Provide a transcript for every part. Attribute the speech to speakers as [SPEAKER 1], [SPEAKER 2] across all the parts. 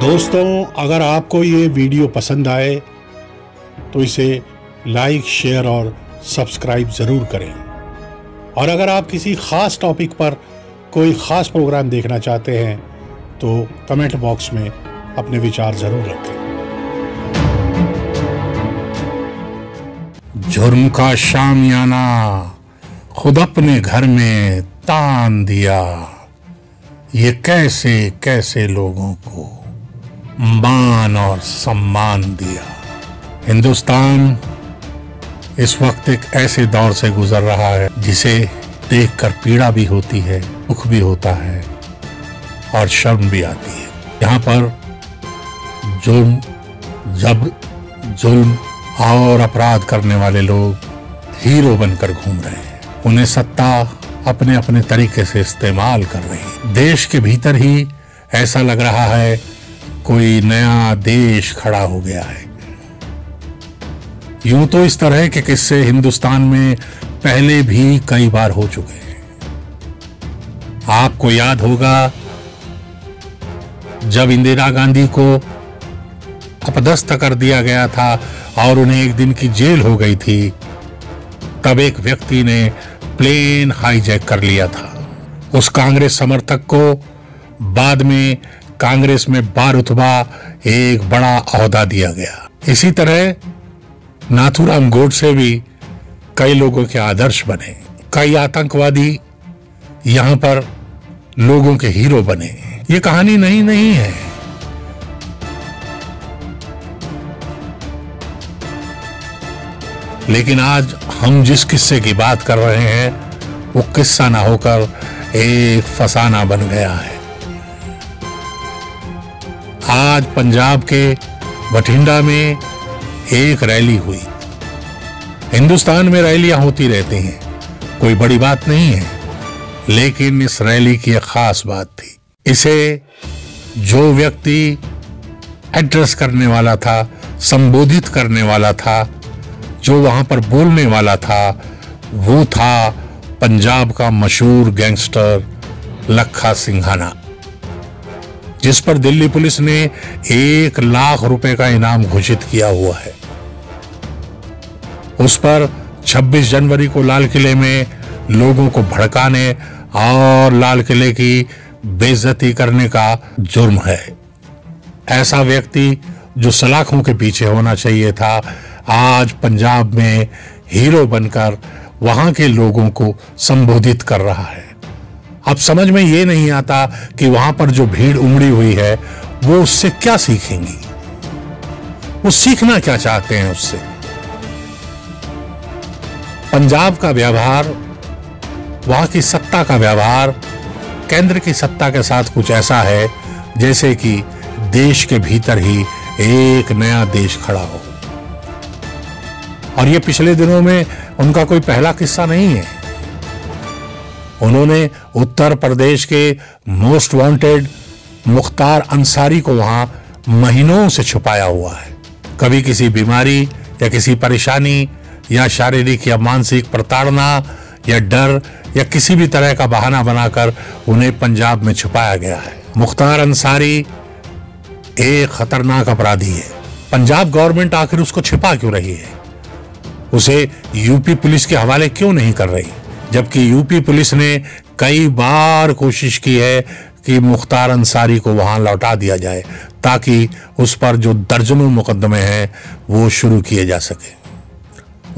[SPEAKER 1] दोस्तों, अगर आपको ये वीडियो पसंद आए तो इसे लाइक, शेयर और सब्सक्राइब ज़रूर करें। और अगर आप किसी ख़ास टॉपिक पर कोई ख़ास प्रोग्राम देखना चाहते हैं तो कमेंट बॉक्स में अपने विचार ज़रूर रखें।
[SPEAKER 2] जुर्म का शामियाना खुद अपने घर में तान दिया, ये कैसे कैसे लोगों को मान और सम्मान दिया। हिंदुस्तान इस वक्त एक ऐसे दौर से गुजर रहा है जिसे देखकर पीड़ा भी होती है, दुख भी होता है और शर्म भी आती है। यहाँ पर जुल्म और अपराध करने वाले लोग हीरो बनकर घूम रहे हैं। उन्हें सत्ता अपने अपने तरीके से इस्तेमाल कर रही है। देश के भीतर ही ऐसा लग रहा है कोई नया देश खड़ा हो गया है। यूं तो इस तरह के किस्से हिंदुस्तान में पहले भी कई बार हो चुके हैं। आपको याद होगा जब इंदिरा गांधी को अपदस्थ कर दिया गया था और उन्हें एक दिन की जेल हो गई थी, तब एक व्यक्ति ने प्लेन हाईजैक कर लिया था। उस कांग्रेस समर्थक को बाद में कांग्रेस में बारुतबा एक बड़ा ओहदा दिया गया। इसी तरह नाथूराम गोडसे भी कई लोगों के आदर्श बने। कई आतंकवादी यहां पर लोगों के हीरो बने। ये कहानी नहीं है। लेकिन आज हम जिस किस्से की बात कर रहे हैं वो किस्सा ना होकर एक फसाना बन गया है। आज पंजाब के बठिंडा में एक रैली हुई। हिंदुस्तान में रैलियां होती रहती हैं, कोई बड़ी बात नहीं है, लेकिन इस रैली की एक खास बात थी। इसे जो व्यक्ति एड्रेस करने वाला था, संबोधित करने वाला था, जो वहां पर बोलने वाला था, वो था पंजाब का मशहूर गैंगस्टर लखा सिंघाना, जिस पर दिल्ली पुलिस ने 1 लाख रुपए का इनाम घोषित किया हुआ है। उस पर 26 जनवरी को लाल किले में लोगों को भड़काने और लाल किले की बेइज्जती करने का जुर्म है। ऐसा व्यक्ति जो सलाखों के पीछे होना चाहिए था, आज पंजाब में हीरो बनकर वहां के लोगों को संबोधित कर रहा है। अब समझ में ये नहीं आता कि वहां पर जो भीड़ उमड़ी हुई है वो उससे क्या सीखेंगी, वो सीखना क्या चाहते हैं उससे। पंजाब का व्यवहार, वहां की सत्ता का व्यवहार केंद्र की सत्ता के साथ कुछ ऐसा है जैसे कि देश के भीतर ही एक नया देश खड़ा हो। और ये पिछले दिनों में उनका कोई पहला किस्सा नहीं है। उन्होंने उत्तर प्रदेश के मोस्ट वांटेड मुख्तार अंसारी को वहां महीनों से छुपाया हुआ है। कभी किसी बीमारी या किसी परेशानी या शारीरिक या मानसिक प्रताड़ना या डर या किसी भी तरह का बहाना बनाकर उन्हें पंजाब में छुपाया गया है। मुख्तार अंसारी एक खतरनाक अपराधी है। पंजाब गवर्नमेंट आखिर उसको छिपा क्यों रही है? उसे यूपी पुलिस के हवाले क्यों नहीं कर रही? जबकि यूपी पुलिस ने कई बार कोशिश की है कि मुख्तार अंसारी को वहां लौटा दिया जाए ताकि उस पर जो दर्जनों मुकदमे हैं वो शुरू किए जा सके,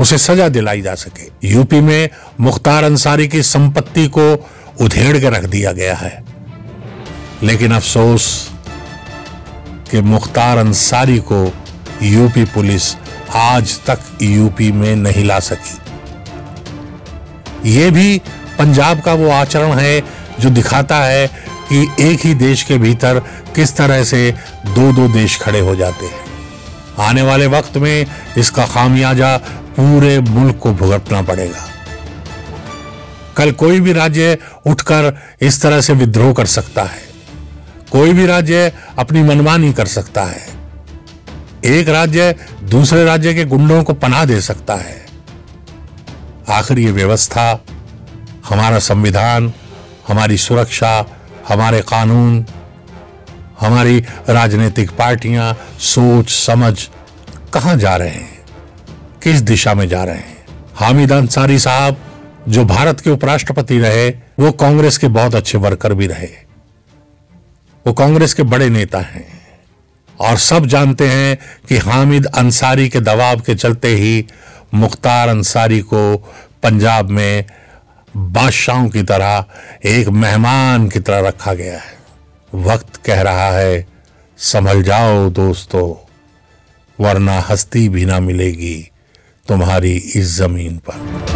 [SPEAKER 2] उसे सजा दिलाई जा सके। यूपी में मुख्तार अंसारी की संपत्ति को उधेड़ के रख दिया गया है, लेकिन अफसोस कि मुख्तार अंसारी को यूपी पुलिस आज तक यूपी में नहीं ला सकी। ये भी पंजाब का वो आचरण है जो दिखाता है कि एक ही देश के भीतर किस तरह से 2-2 देश खड़े हो जाते हैं। आने वाले वक्त में इसका खामियाजा पूरे मुल्क को भुगतना पड़ेगा। कल कोई भी राज्य उठकर इस तरह से विद्रोह कर सकता है, कोई भी राज्य अपनी मनमानी कर सकता है, एक राज्य दूसरे राज्य के गुंडों को पनाह दे सकता है। आखिर ये व्यवस्था, हमारा संविधान, हमारी सुरक्षा, हमारे कानून, हमारी राजनीतिक पार्टियां सोच समझ कहां जा रहे हैं, किस दिशा में जा रहे हैं। हामिद अंसारी साहब जो भारत के उपराष्ट्रपति रहे, वो कांग्रेस के बहुत अच्छे वर्कर भी रहे, वो कांग्रेस के बड़े नेता हैं और सब जानते हैं कि हामिद अंसारी के दबाव के चलते ही मुख्तार अंसारी को पंजाब में बादशाहों की तरह, एक मेहमान की तरह रखा गया है। वक्त कह रहा है संभल जाओ दोस्तों, वरना हस्ती भी ना मिलेगी तुम्हारी इस जमीन पर।